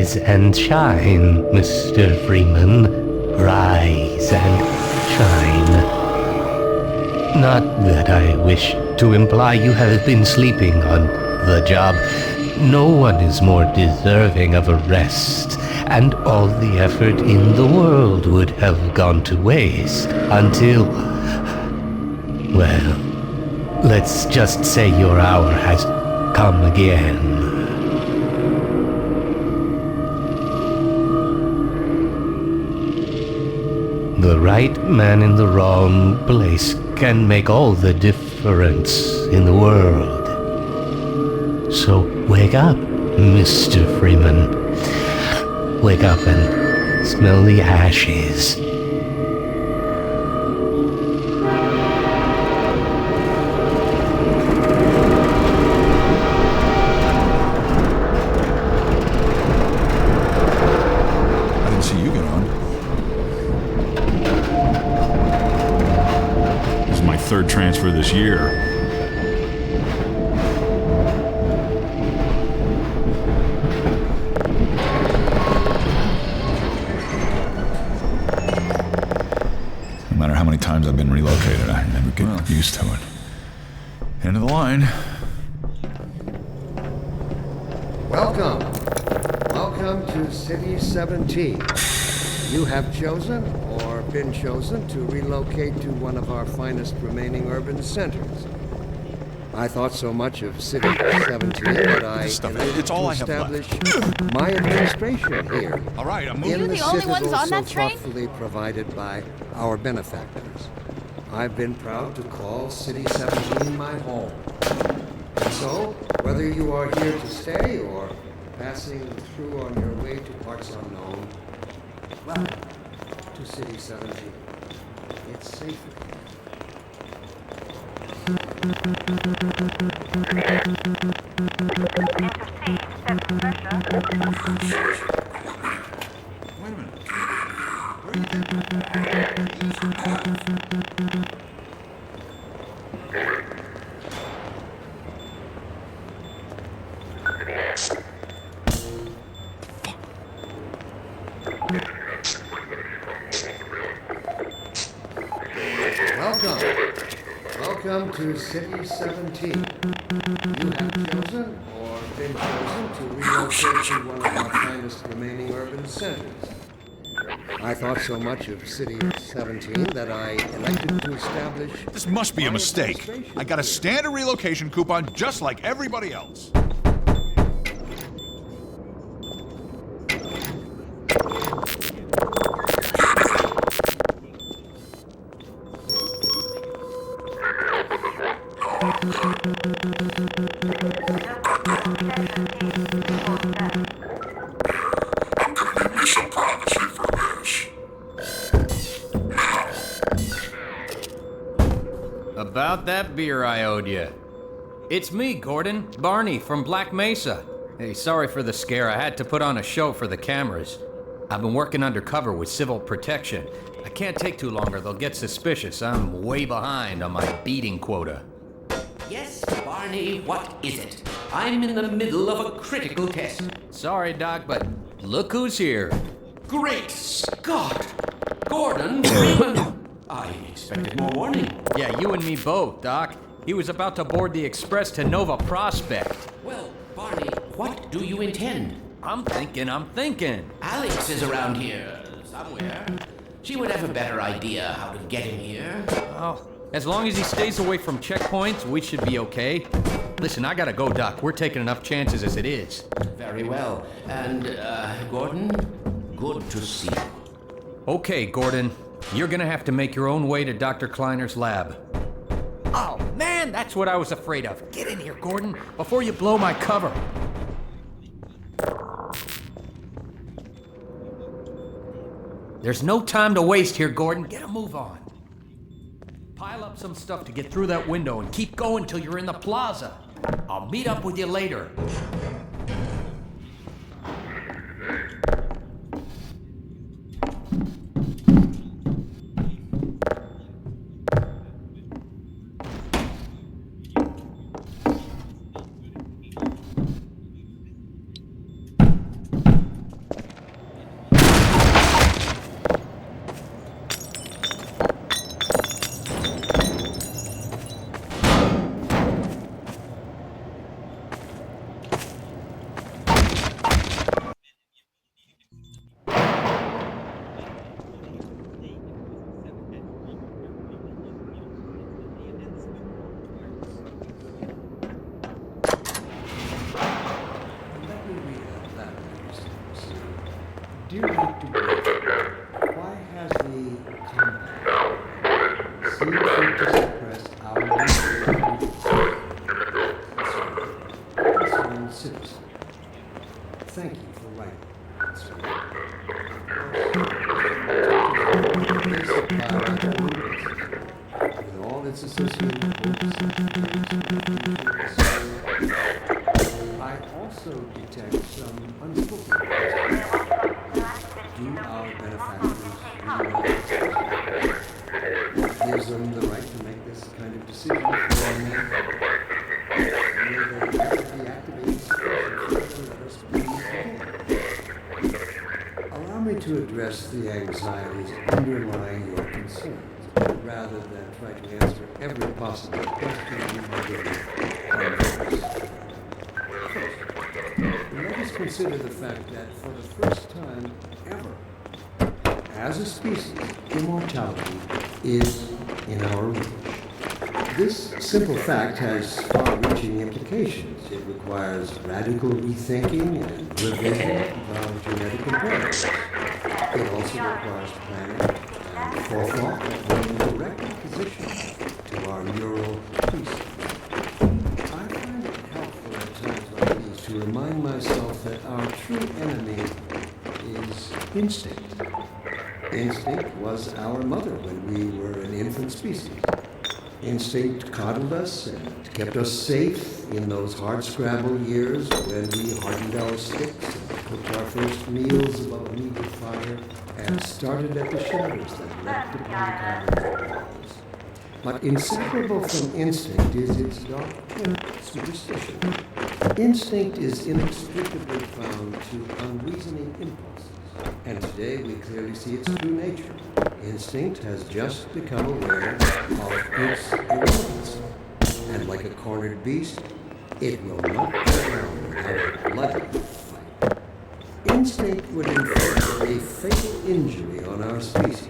Rise and shine, Mr. Freeman. Rise and shine. Not that I wish to imply you have been sleeping on the job. No one is more deserving of a rest, and all the effort in the world would have gone to waste until... well, let's just say your hour has come again. The right man in the wrong place can make all the difference in the world. So wake up, Mr. Freeman. Wake up and smell the ashes. I didn't see you get on. This is my third transfer this year. No matter how many times I've been relocated, I never get used to it. End of the line. Welcome. Welcome to City 17. You have chosen or been chosen to relocate to one of our finest remaining urban centers. I thought so much of City 17 that I elected to establish my administration here. All right, I'm In moving. the the only ones citadel on that so train? thoughtfully provided by our benefactors. I've been proud to call City 17 my home. And so, whether you are here to stay or passing through on your way to parts unknown, welcome to City 17. It's safe here. Wait a minute. Welcome. Welcome to City 17. You have chosen or been chosen to relocate to one of our finest remaining urban centers. I thought so much of City 17 that I elected to establish... This must be a my mistake. administration I got a here. standard relocation coupon just like everybody else. About that beer I owed you. It's me, Gordon, Barney from Black Mesa. Hey, sorry for the scare. I had to put on a show for the cameras. I've been working undercover with civil protection. I can't take too long or they'll get suspicious. I'm way behind on my beating quota. Yes, Barney, what is it? I'm in the middle of a critical test. Sorry, Doc, but look who's here. Great Scott! Gordon Freeman! I expected more warning. Yeah, you and me both, Doc. He was about to board the express to Nova Prospect. Well, Barney, what do you intend? I'm thinking. Alex is around here somewhere. She would have a better idea how to get him here. Oh, as long as he stays away from checkpoints, we should be okay. Listen, I gotta go, Doc. We're taking enough chances as it is. Very well. And, Gordon, good to see you. Okay, Gordon. You're gonna have to make your own way to Dr. Kleiner's lab. Oh, man, that's what I was afraid of. Get in here, Gordon, before you blow my cover. There's no time to waste here, Gordon. Get a move on. Pile up some stuff to get through that window and keep going till you're in the plaza. I'll meet up with you later. Allow me to address the anxieties underlying your concerns, rather than try to answer every possible question you might have. Let us consider the fact that for the first time ever, as a species, immortality is in our reach. This simple fact has far-reaching implications. It requires radical rethinking and revision of our genetic imperatives. It also requires planning and forethought that will be direct opposition to our neural precepts. I find it helpful at times like these to remind myself that our true enemy is instinct. Instinct was our mother when we were an infant species. Instinct coddled us and kept us safe in those hardscrabble years when we hardened our sticks and cooked our first meals above a needed fire and started at the shadows that leapt upon the cabin's walls. But inseparable from instinct is its dark tint, superstition. Instinct is inextricably bound to unreasoning impulses, and today we clearly see its true nature. Instinct has just become aware of its irrelevance, and like a cornered beast, it will not go down without a bloody fight. Instinct would inflict a fatal injury on our species.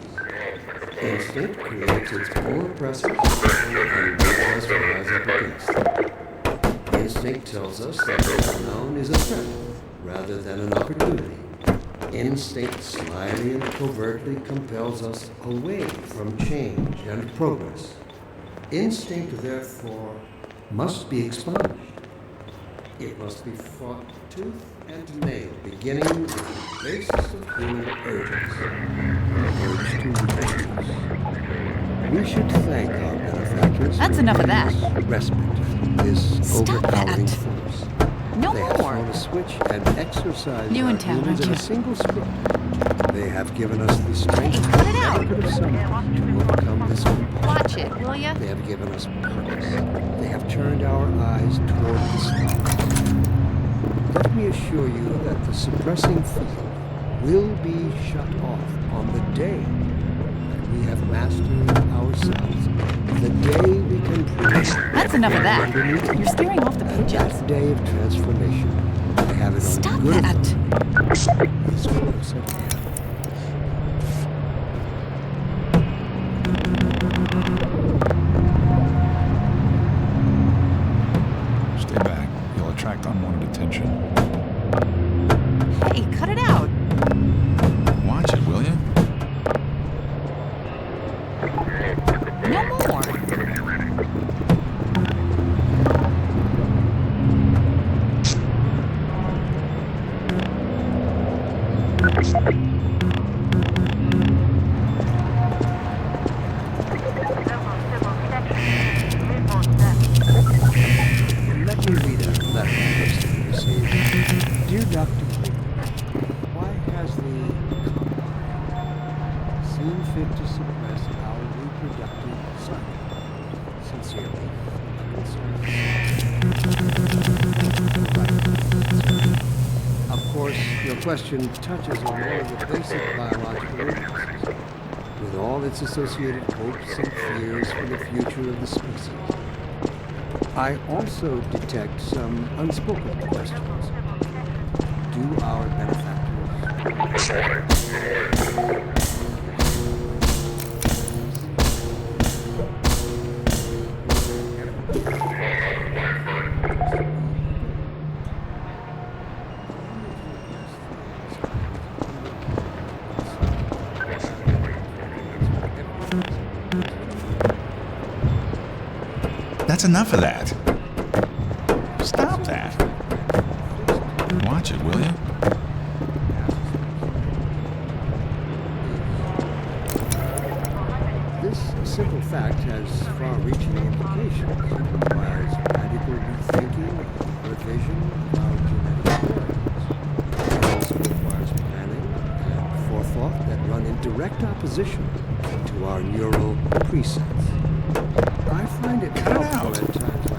Instinct creates its own oppressors and makes us rise up against them. Instinct tells us that the unknown is a threat rather than an opportunity. Instinct slyly and covertly compels us away from change and progress. Instinct, therefore, must be expunged. It must be fought tooth and nail, beginning with the basis of human urges, the urge to vengeance. We should thank our benefactors That's for enough of giving that. us respite from this Stop overpowering that. force. No They have more. thrown a switch and exercised New our in town, humans in aren't a you? single stroke. They have given us the strength Hey, cut it that out. never could have summoned to overcome this compulsion. Watch it, will ya? They have given us purpose. They have turned our eyes toward the stars. Let me assure you that the suppressing field will be shut off on the day that we have mastered ourselves. The day we can prove That's enough of that. underneath You're scaring off the and pigeons. that day of transformation. I have it Stop on good that. authority. Is close at hand. Stay back. You'll attract unwanted attention. Hey, cut it out. Watch it, will you? No more. Let me read a letter first we received. Dear Dr. Why has the combine seen fit to suppress our reproductive cycle? Sincerely, Of course, your question touches on one of the basic biological impulses, with all its associated hopes and fears for the future of the species. I also detect some unspoken questions. Do our benefactors... That's enough of that. Stop that. Watch it, will you? This simple fact has far-reaching implications. It requires radical rethinking and revision of our genetic imperatives. It also requires planning and forethought that run in direct opposition to our neural precepts. I find it helpful out. at times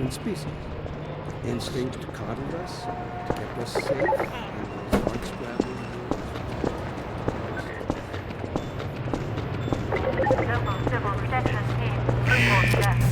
human species. Instinct coddled us, kept us safe in those hardscrabble Local civil protection team report death.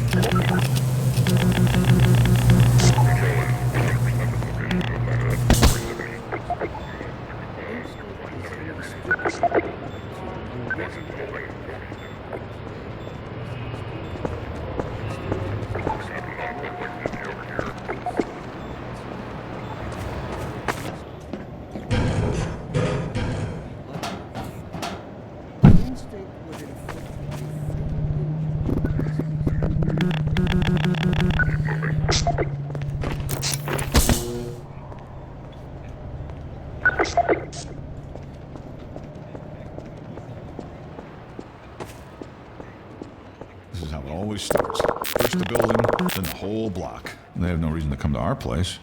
This is how it always starts. First the building, then the whole block. They have no reason to come to our place.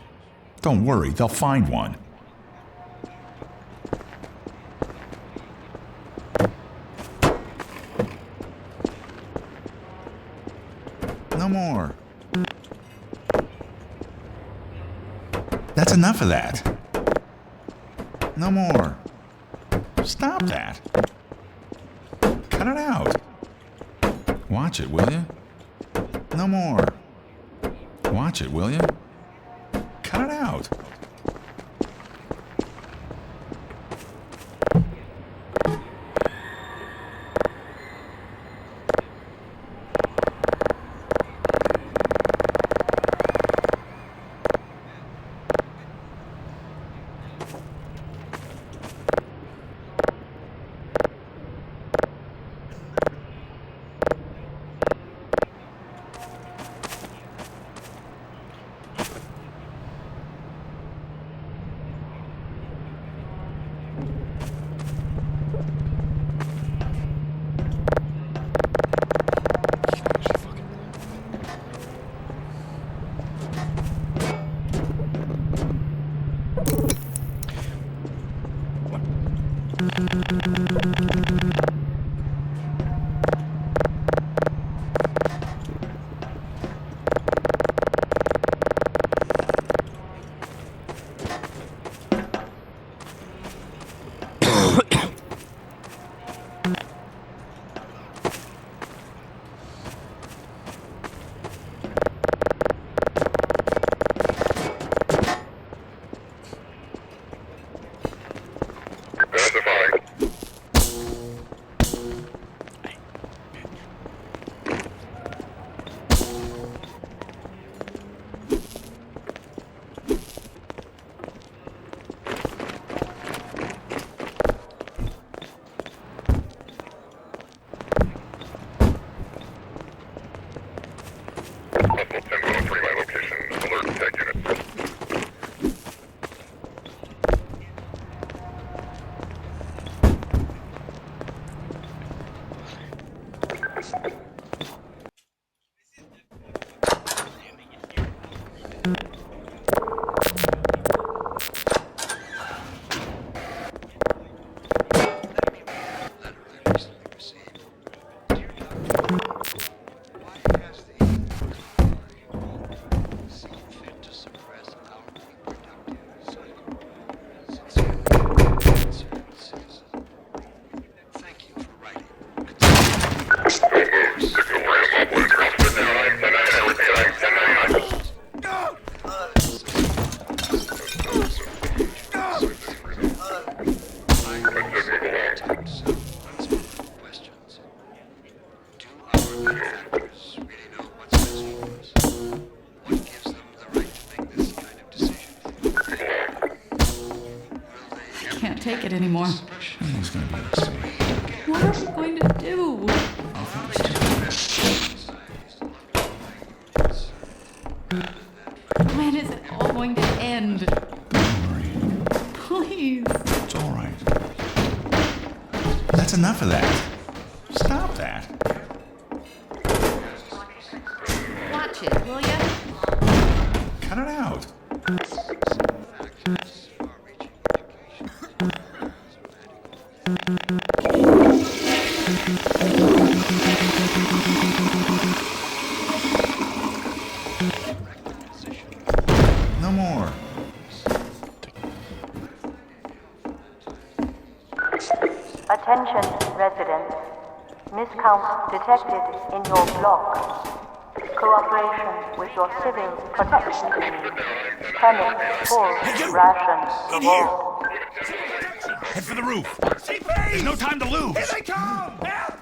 Don't worry, they'll find one. No more. That's enough of that. No more. Stop that. Cut it out. Watch it, will you? No more. Watch it, will you? Cut it out. Take it anymore. He's gonna be able to see. What are we going to do? When is it all going to end? Don't worry. Please. It's all right. That's enough of that. Stop that. Watch it, will ya? Cut it out. Attention, residents. Miscount detected in your block. Cooperation with your civil protection team. Permit full ration reward. Head for the roof. There's no time to lose. Here they come! Help!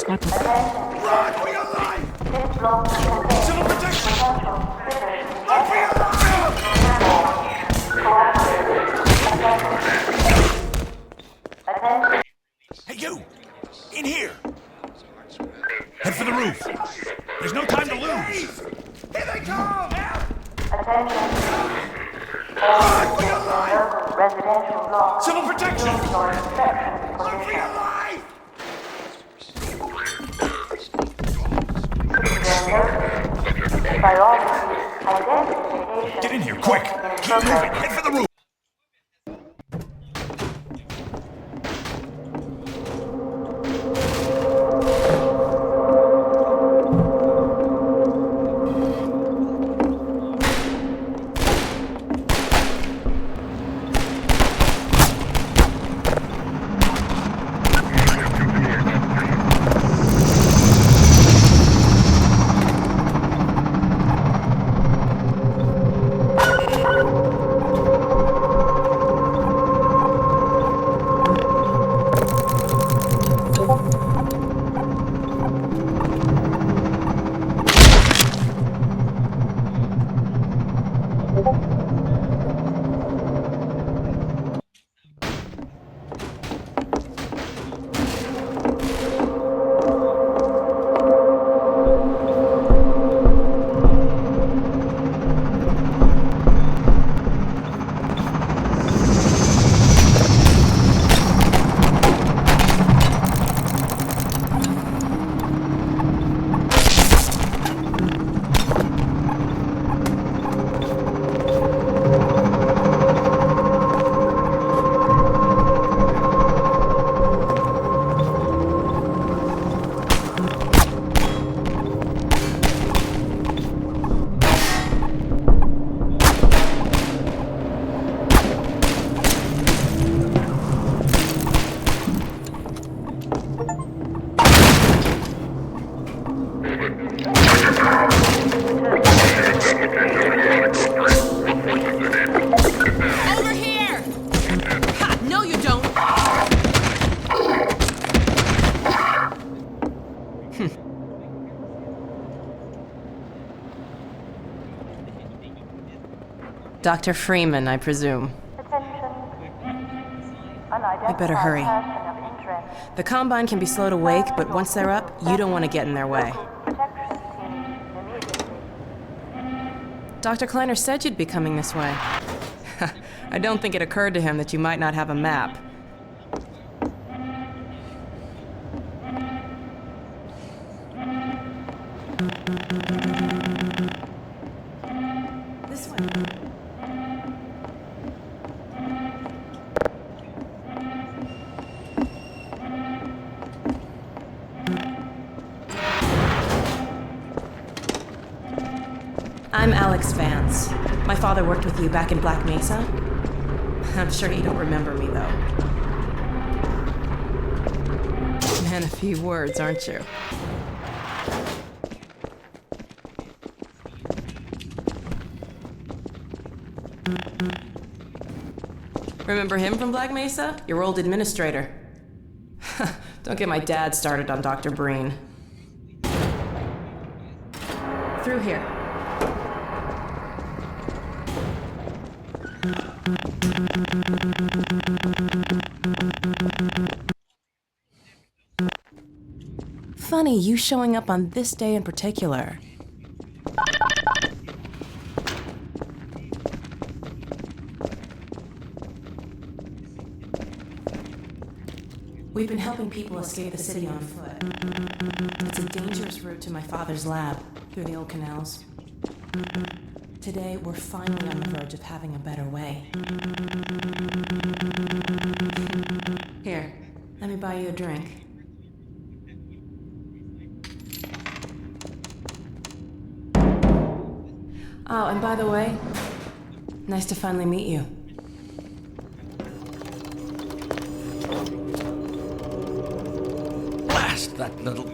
Run for your life! This block contains Civil protection! potential citizens. Run for your life! Attention. Hey, you! In here! Head for the roof. There's no time to lose. Here they come! Help! Attention. All local residential blocks. Civil protection! Your inspection Run for your position. life! Priority identification. Get in here, quick! Keep moving! Head for the roof! Over here! Ha! No, you don't! Dr. Freeman, I presume. Attention. I better hurry. Person of interest. The Combine can be slow to wake, but once they're up, you don't want to get in their way. Protection team immediately. Dr. Kleiner said you'd be coming this way. I don't think it occurred to him that you might not have a map. This way. I'm Alex Vance. My father worked with you back in Black Mesa. I'm sure you don't remember me, though. Man, a few words, aren't you? Remember him from Black Mesa? Your old administrator. Don't get my dad started on Dr. Breen. Through here. Funny, you showing up on this day in particular. We've been helping people escape the city on foot. It's a dangerous route to my father's lab, through the old canals. Today, we're finally on the verge of having a better way. Here, let me buy you a drink. Oh, and by the way, nice to finally meet you. that little...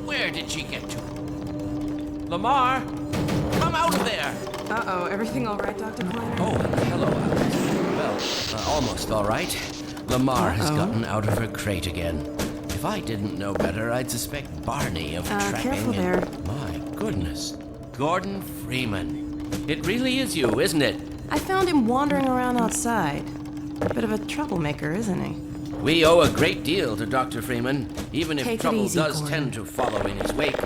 Where did she get to? Lamar, come out of there! Uh-oh, everything all right, Dr. Kleiner? Oh, hello, Alex. Well, almost all right. Lamar has gotten out of her crate again. If I didn't know better, I'd suspect Barney of trapping. Careful there. My goodness. Gordon Freeman. It really is you, isn't it? I found him wandering around outside. Bit of a troublemaker, isn't he? We owe a great deal to Dr. Freeman, even if Take it trouble easy, does Gordon. tend to follow in his wake.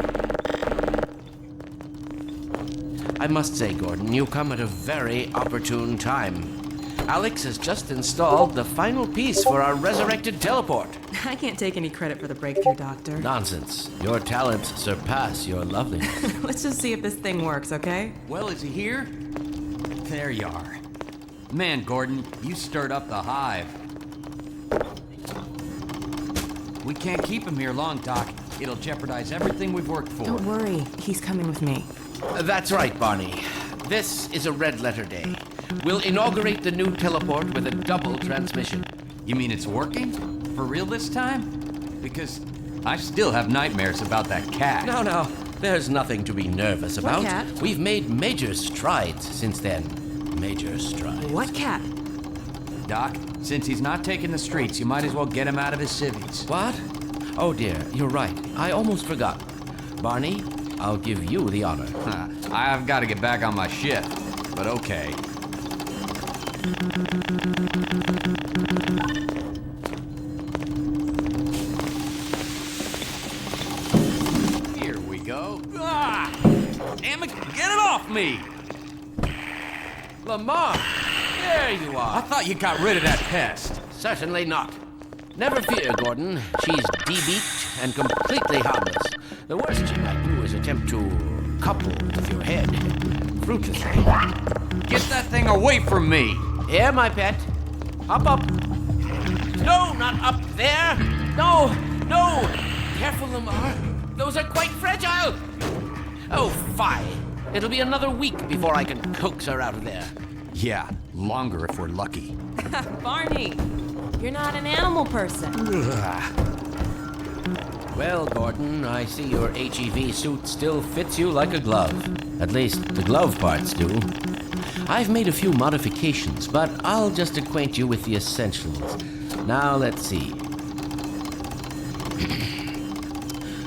I must say, Gordon, you come at a very opportune time. Alex has just installed the final piece for our resurrected teleport. I can't take any credit for the breakthrough, Doctor. Nonsense. Your talents surpass your loveliness. Let's just see if this thing works, okay? Well, is he here? There you are. Man, Gordon, you stirred up the hive. We can't keep him here long, Doc. It'll jeopardize everything we've worked for. Don't worry, he's coming with me. That's right, Barney. This is a red letter day. We'll inaugurate the new teleport with a double transmission. You mean it's working? For real this time? Because I still have nightmares about that cat. No, there's nothing to be nervous about. What cat? We've made major strides since then. Major strides. What cat? Doc, since he's not taking the streets, you might as well get him out of his civvies. What? Oh dear, you're right. I almost forgot. Barney, I'll give you the honor. I've got to get back on my shift, but okay. Here we go. Ah! Damn it, get it off me! Lamar, there you I are. thought you got rid of that pest. Certainly not. Never fear, Gordon. She's debeaked and completely harmless. The worst she might do is attempt to couple with your head. Fruitlessly. Get that thing away from me! Here, my pet. Up. No, not up there. No. Careful, Lamar. Those are quite fragile. Oh, fie. It'll be another week before I can coax her out of there. Yeah, longer if we're lucky. Barney, you're not an animal person. Well, Gordon, I see your HEV suit still fits you like a glove. At least the glove parts do. I've made a few modifications, but I'll just acquaint you with the essentials. Now, let's see.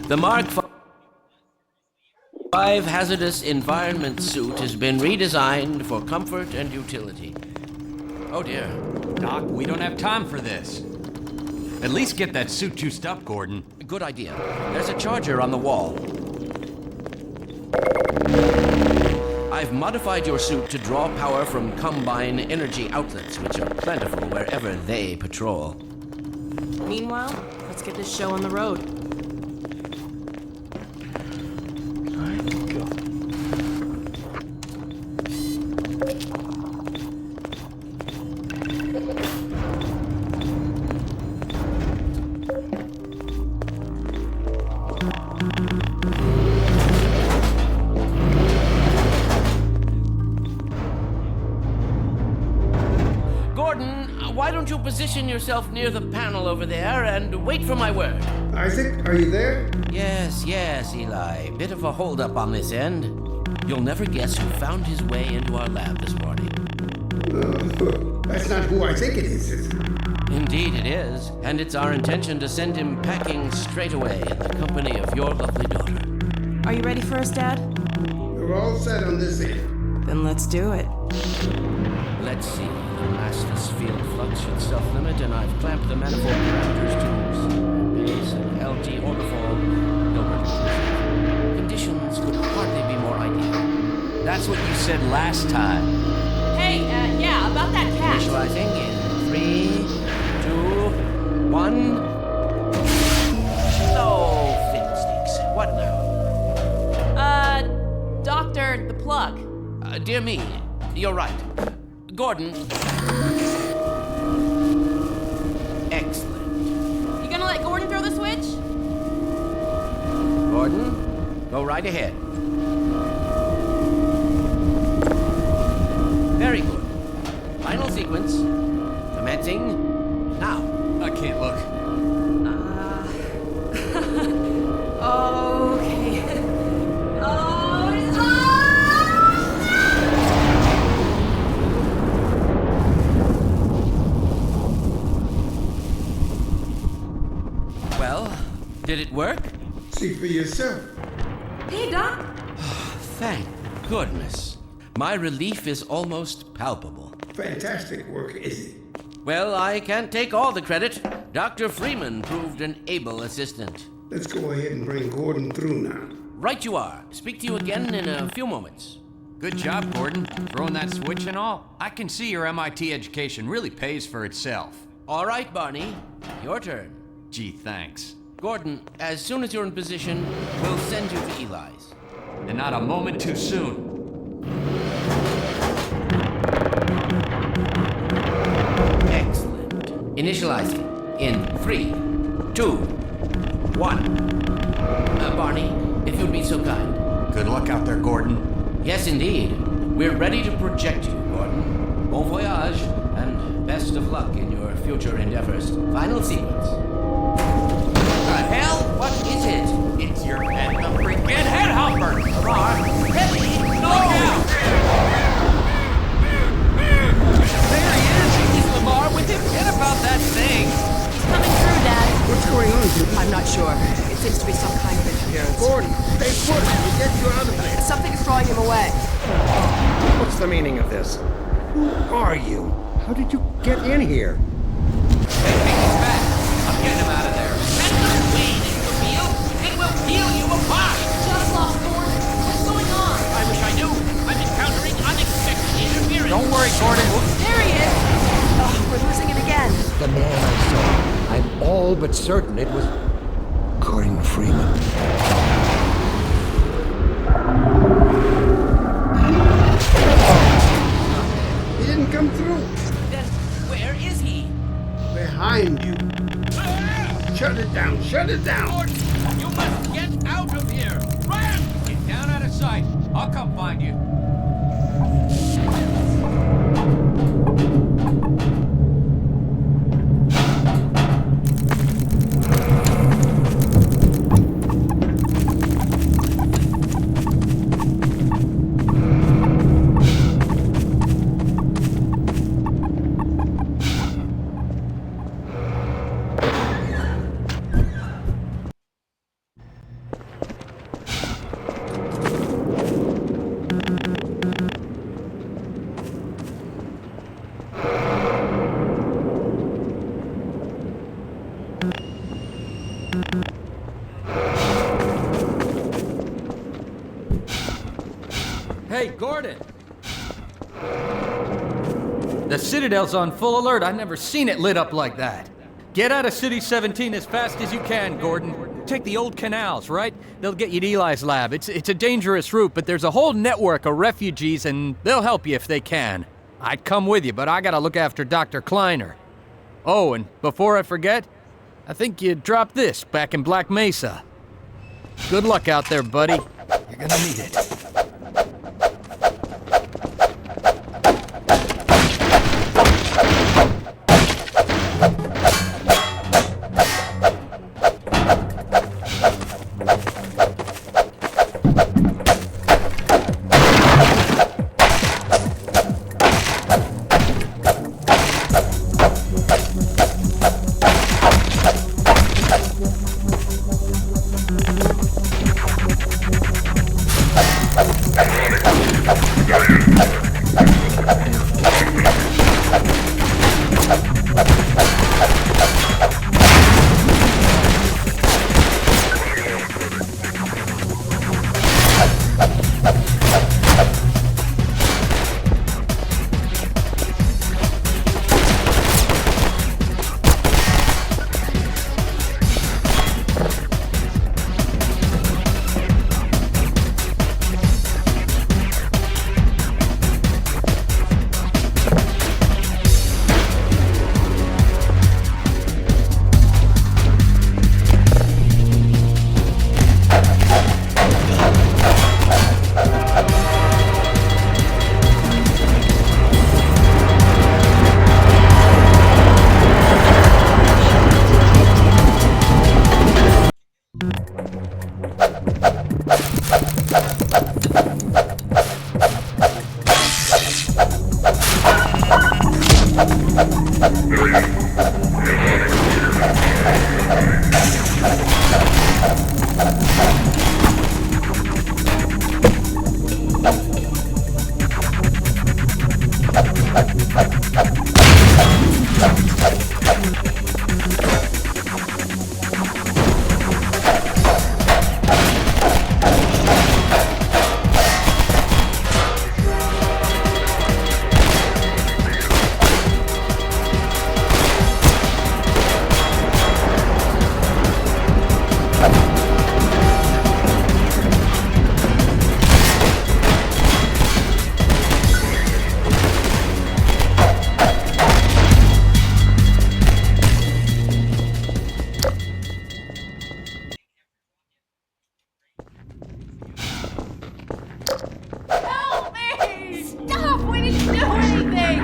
The Mark V hazardous environment suit has been redesigned for comfort and utility. Oh dear. Doc, we don't have time for this. At least get that suit juiced up, Gordon. Good idea. There's a charger on the wall. I've modified your suit to draw power from Combine energy outlets, which are plentiful wherever they patrol. Meanwhile, let's get this show on the road. Why don't you position yourself near the panel over there and wait for my word? Isaac, are you there? Yes, Eli. Bit of a holdup on this end. You'll never guess who found his way into our lab this morning. That's not who I think it is it? Indeed it is, and it's our intention to send him packing straight away in the company of your lovely daughter. Are you ready for us, Dad? We're all set on this end. Then let's do it. Let's see. The massless field flux should self-limit, and I've clamped the manifold parameters to base and LG orbifold. Conditions could hardly be more ideal. That's what you said last time. Hey, yeah, about that cat. Visualizing in 3, 2, 1. Oh, fiddlesticks. What now? Doctor, the plug. Dear me, you're right. Gordon. Excellent. You gonna let Gordon throw the switch? Gordon, go right ahead. Very good. Final sequence. Commencing now. I can't look. Did it work? See for yourself. Hey, Doc. Thank goodness. My relief is almost palpable. Fantastic work, is it? Well, I can't take all the credit. Dr. Freeman proved an able assistant. Let's go ahead and bring Gordon through now. Right you are. Speak to you again in a few moments. Good job, Gordon. Throwing that switch and all. I can see your MIT education really pays for itself. All right, Barney. Your turn. Gee, thanks. Gordon, as soon as you're in position, we'll send you to Eli's. And not a moment too soon. Excellent. Initializing in 3, 2, 1. Barney, if you'd be so kind. Good luck out there, Gordon. Yes, indeed. We're ready to project you, Gordon. Bon voyage, and best of luck in your future endeavors. Final sequence. The hell? What is it? It's your head, the freaking head hopper! Lamar, heavy! No! There he is! Is Lamar with him? Forget about that thing! He's coming through, Dad. What's going on here? I'm not sure. It seems to be some kind of interference. Gordon, stay put. We'll get you out of there. Something's drawing him away. What's the meaning of this? Who are you? How did you get in here? Hey, he's back! I'm getting him out of there. Send them Wayne into the field! It will peel you apart! Just lost Gordon. What's going on? I wish I knew. I'm encountering unexpected interference. Don't worry, Gordon. There he is. Oh, we're losing it again. The man I saw. I'm all but certain it was Gordon Freeman. He didn't come through. Then where is he? Behind you. Shut it down. Shut it down. Gordon, you must get out of here. Run! Get down out of sight. I'll come find you. Hey, Gordon! The Citadel's on full alert. I've never seen it lit up like that. Get out of City 17 as fast as you can, Gordon. Take the old canals, right? They'll get you to Eli's lab. It's a dangerous route, but there's a whole network of refugees, and they'll help you if they can. I'd come with you, but I gotta look after Dr. Kleiner. Oh, and before I forget, I think you dropped this back in Black Mesa. Good luck out there, buddy. You're gonna need it. Help me! Stop! We didn't do anything!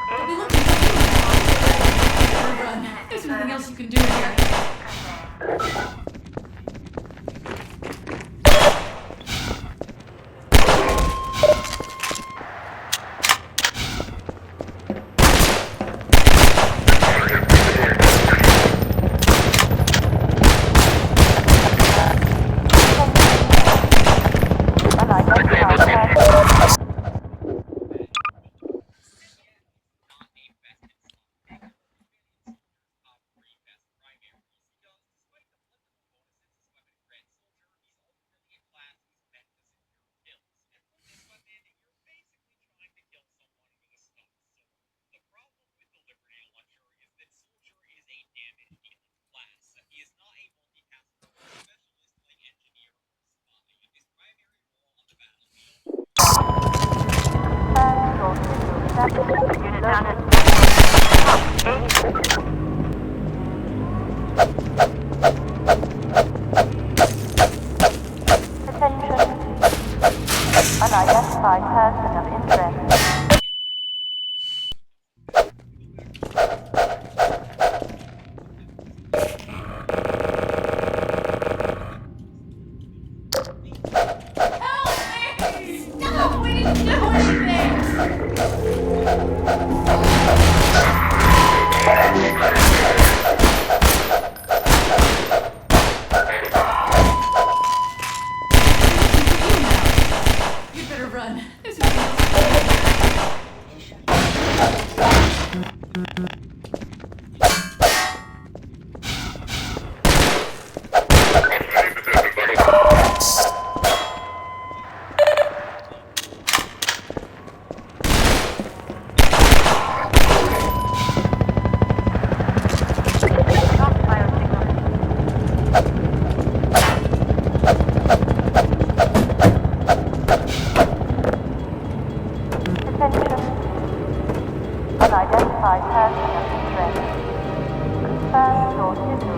They'll be looking for you. Better run. There's nothing else you can do here. Unit down at Attention. Unidentified person of interest. Help me! Stop! We didn't do anything! You better run. There's nothing else you can do. Attention. Unidentified person of interest. Confirm sources of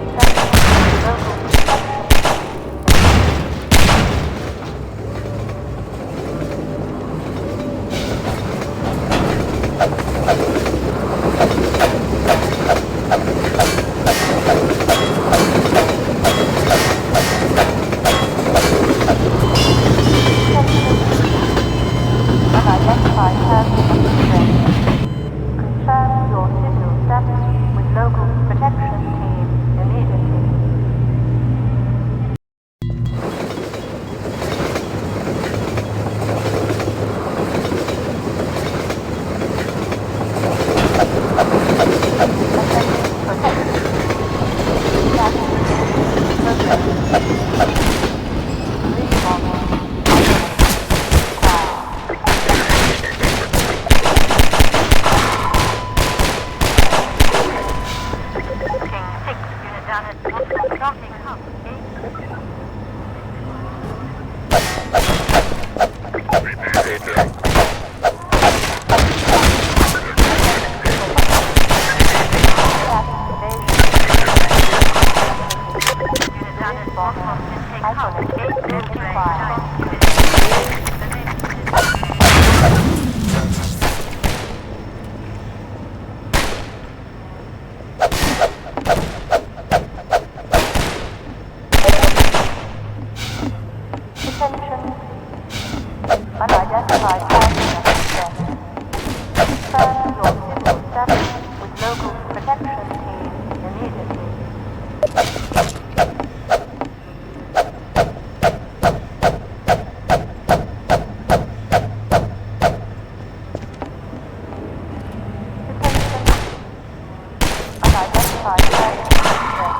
local protection. Unidentified person of interest. Confirm your civil status with local protection team immediately. unidentified person of interest. Confirm your civil status with local protection team immediately. Unidentified person of interest.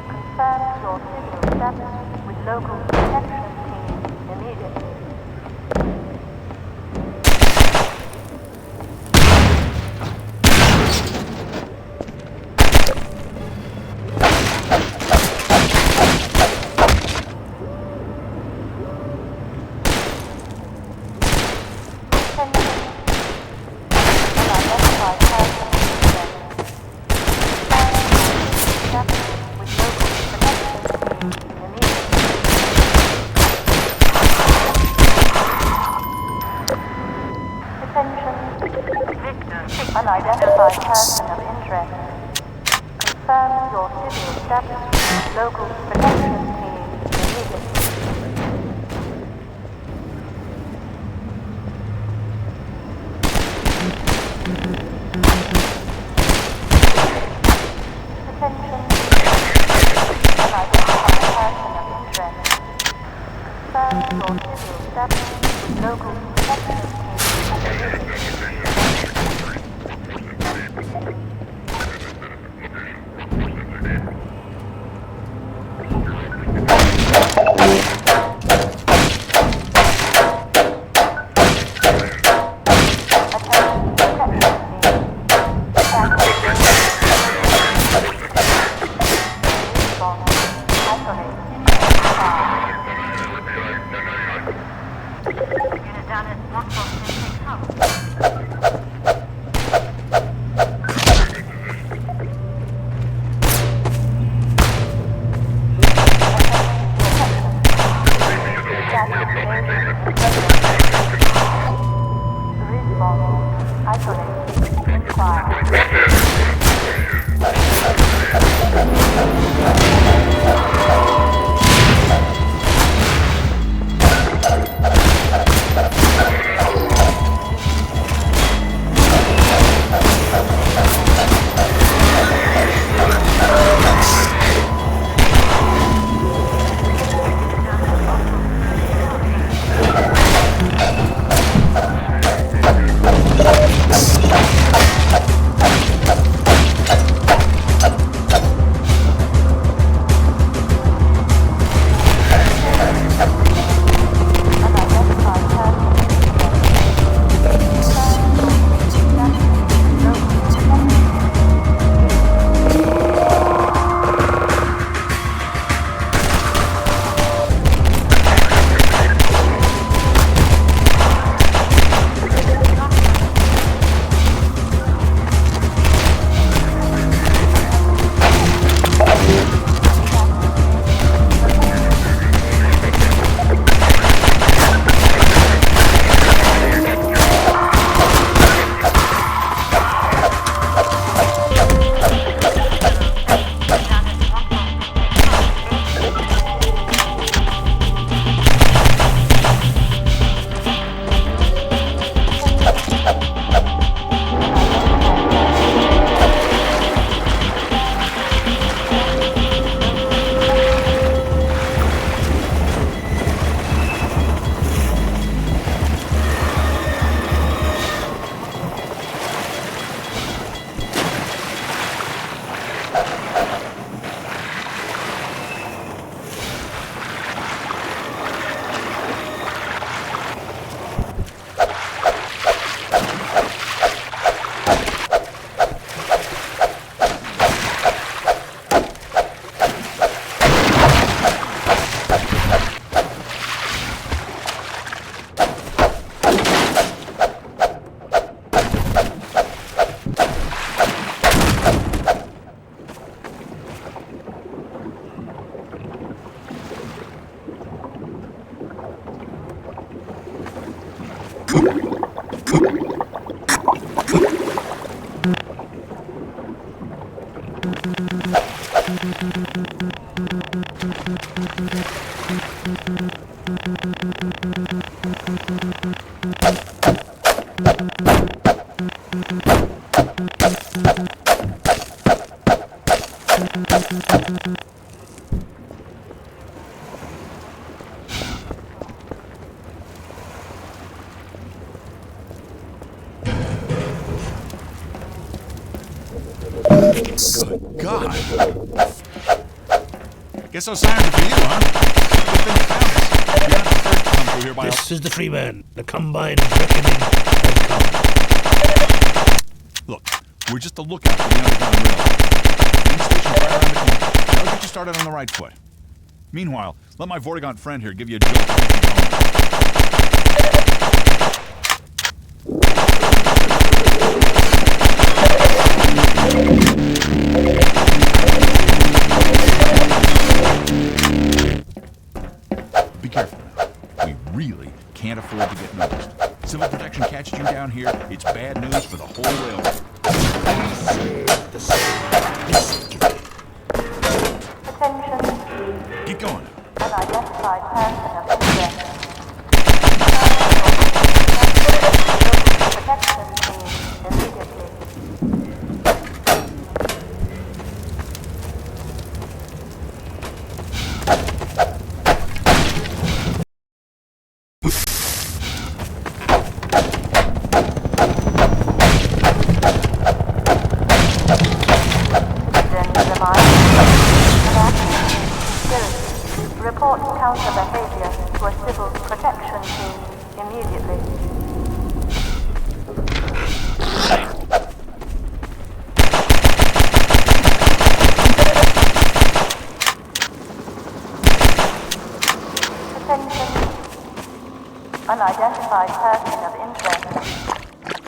Confirm your civil status with local protection team immediately. Unidentified person of interest. With local protection team immediately. Unidentified person of interest. Confirm your civil status with local protection team immediately. Attention. Unidentified person of interest. Confirm your civil status with local protection team immediately. Thank you. Good God. Guess those sirens are for you, huh? Good thing you found us. You're not the first to come through here by This is the Freeman. The Combine reckoning has come. Look, we're just a lookout for the underground railroad. Main station's right around the corner. That'll get you started on the right foot. Meanwhile, let my Vortigaunt friend here give you a jolt to get you going. Be careful now. We really can't afford to get noticed. Civil protection catches you down here, it's bad news for the whole railroad. Attention, Get going. unidentified person of interest. Protection team immediately. Report counter behavior to a civil protection team immediately. Attention. Unidentified person of interest.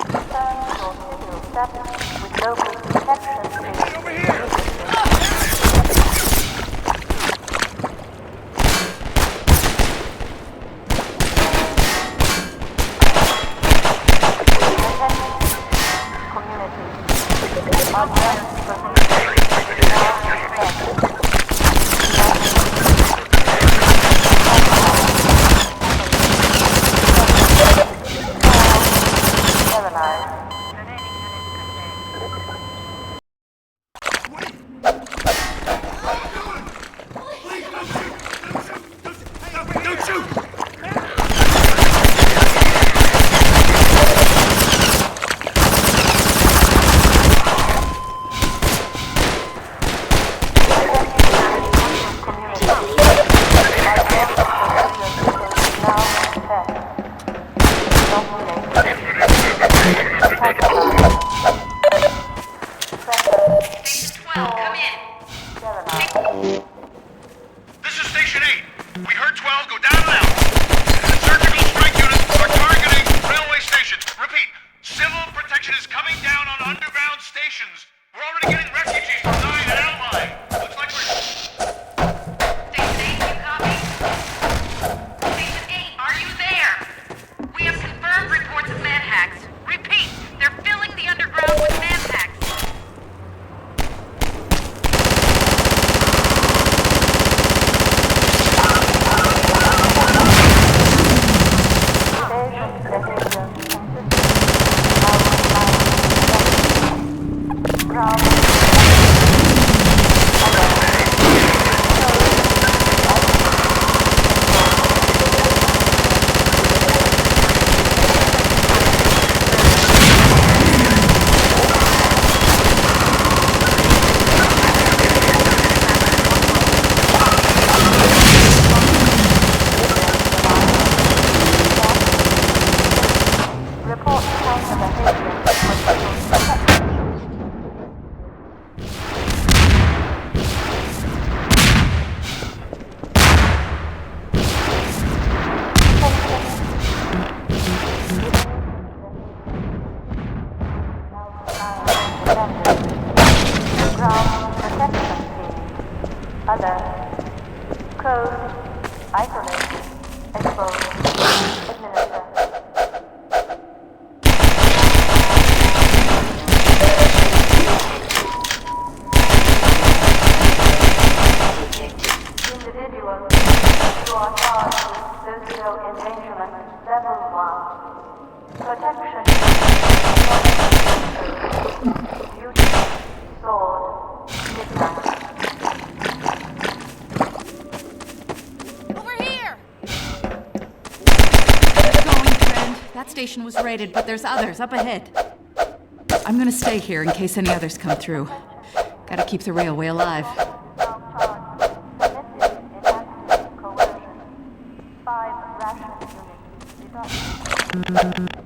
Confirm your civil status with local protection team. Over here! Other. Code. Isolate. Expose. Administer. Individual. You are charged with social endangerment level 1. Protection. Duty. Sword. Midnight. That station was raided, but there's others up ahead. I'm gonna stay here in case any others come through. Gotta keep the railway alive. Submitted in active coercion. 5 ration units deducted.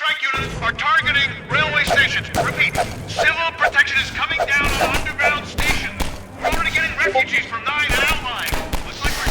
strike units are targeting railway stations. Repeat, civil protection is coming down on underground stations. We're already getting refugees from 9 and outlying. Looks like we're...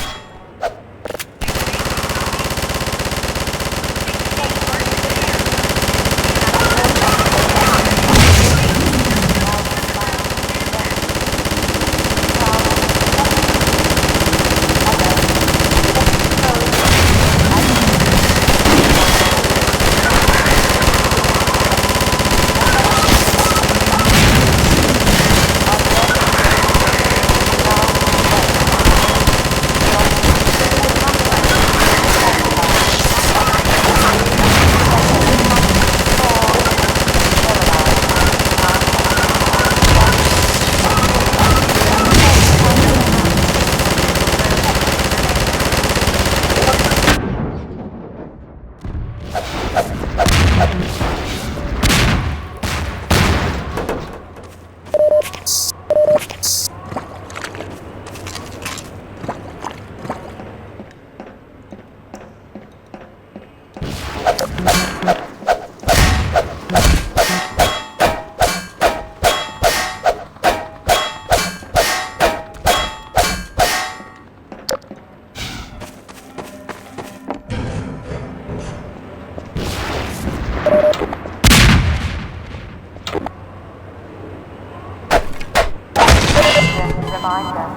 Reminder.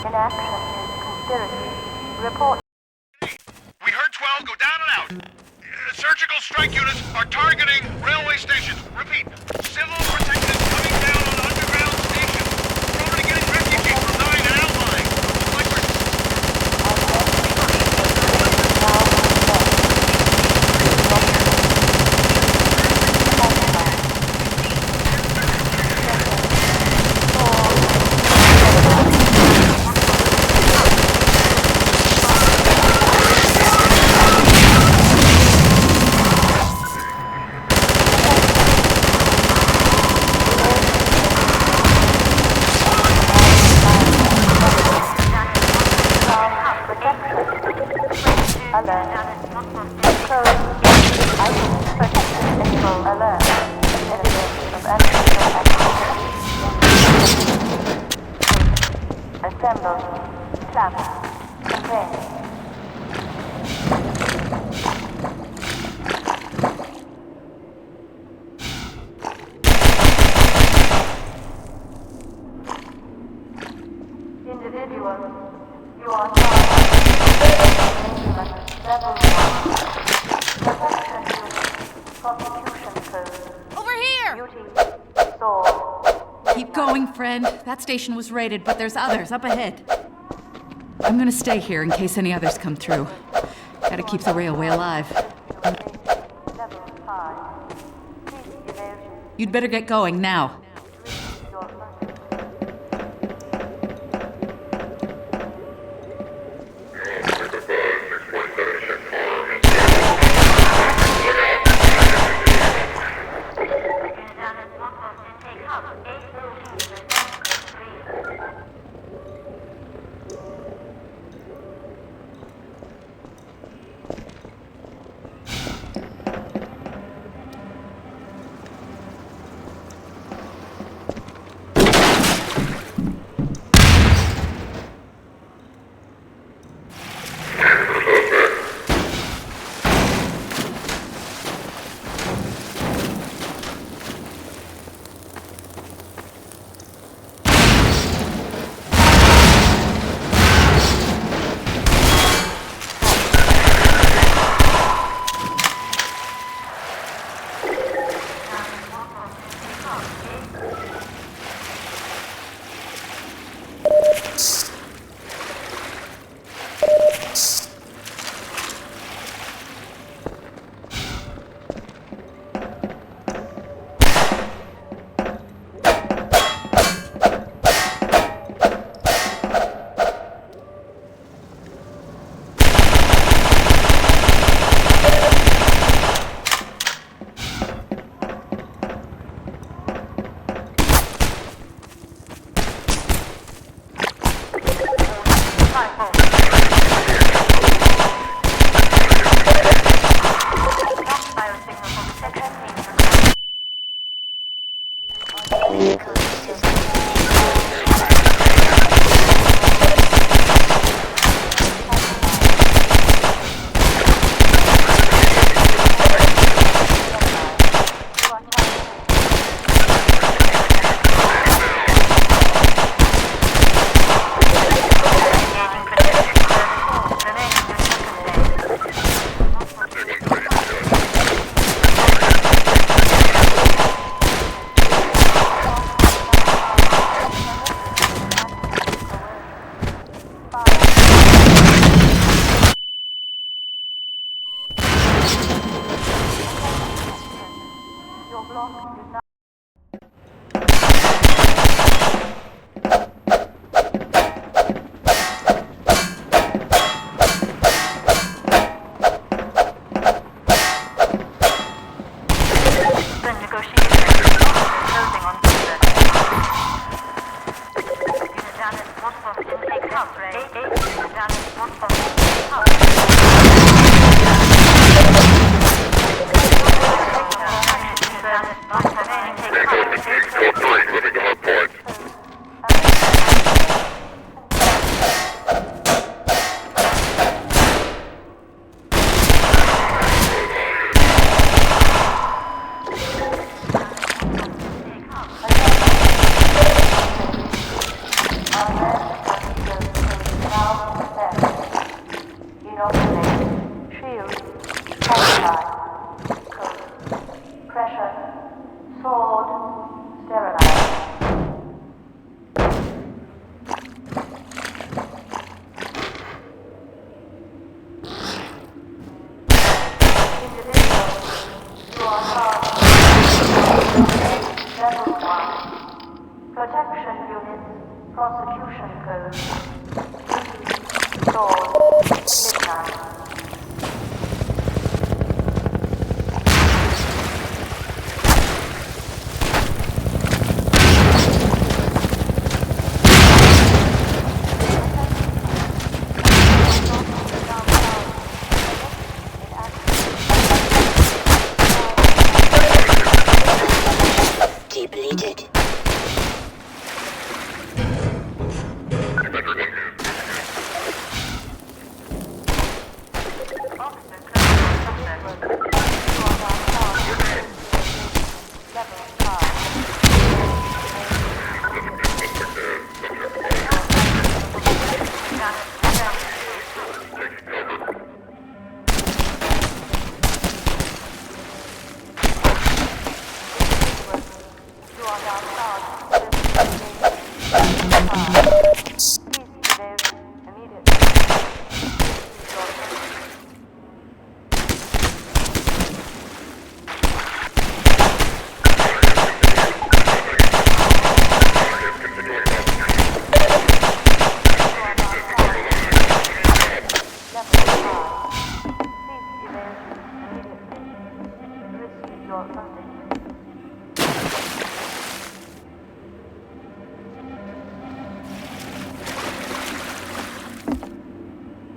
Inaction is conspiracy. Report. We heard 12, go down and out. Surgical strike units are targeting railway stations. Repeat, civil protection is coming down on underground stations. We're already getting refugees from 9 and outlying. Looks like we're... Keep going, friend. That station was raided, but there's others up ahead. I'm gonna stay here in case any others come through. Gotta keep the railway alive. You'd better get going now.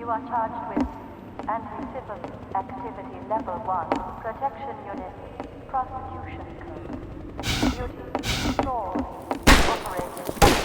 You are charged with anti-civil activity level 1, protection unit, prostitution code, duty, sword, operating.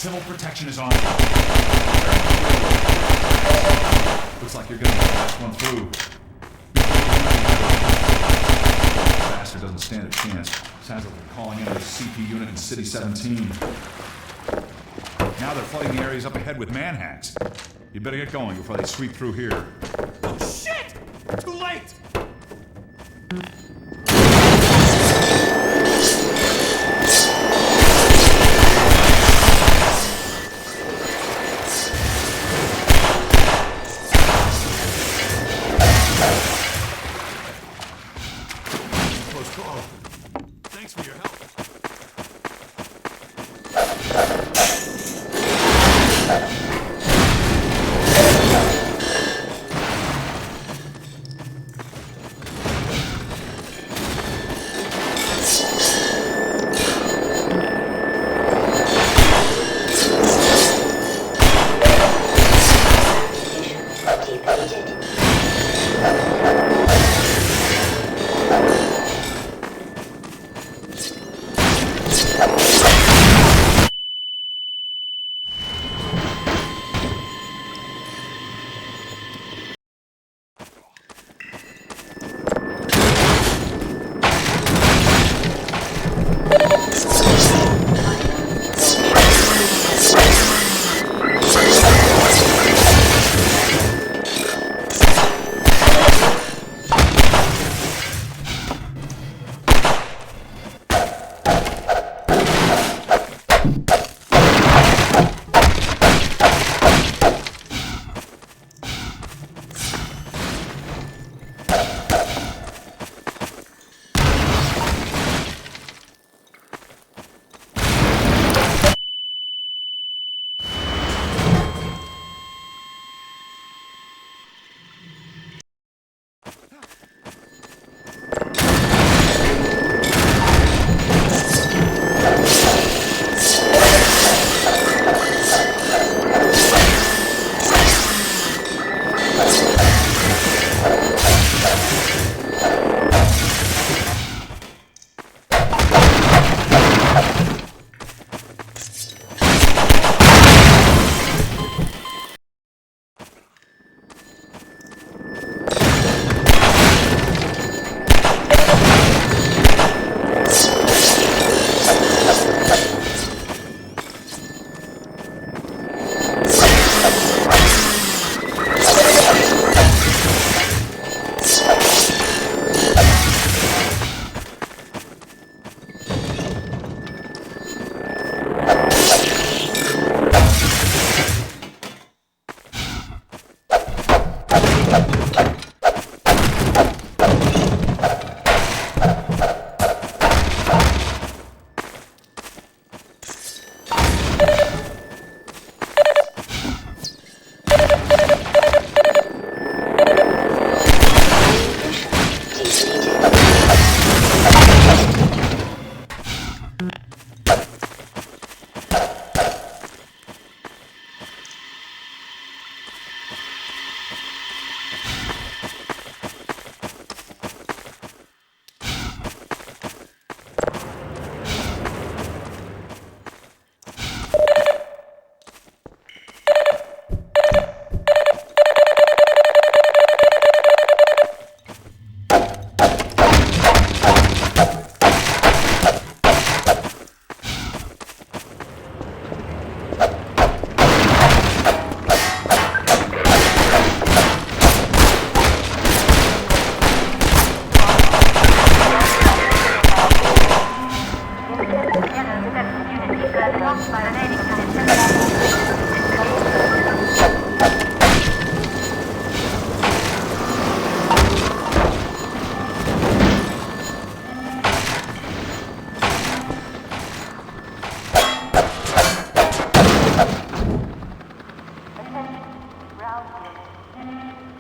Civil protection is on. Looks like you're gonna get the last one through. Bastard doesn't stand a chance. Sounds like they're calling in a CP unit in City 17. Now they're flooding the areas up ahead with manhacks. You better get going before they sweep through here. Oh, shit! Too late! Thanks for your help.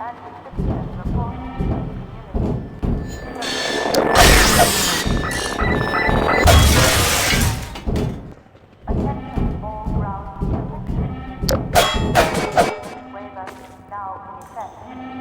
Anti-citizen report to attention all ground protection. Waiver now in effect.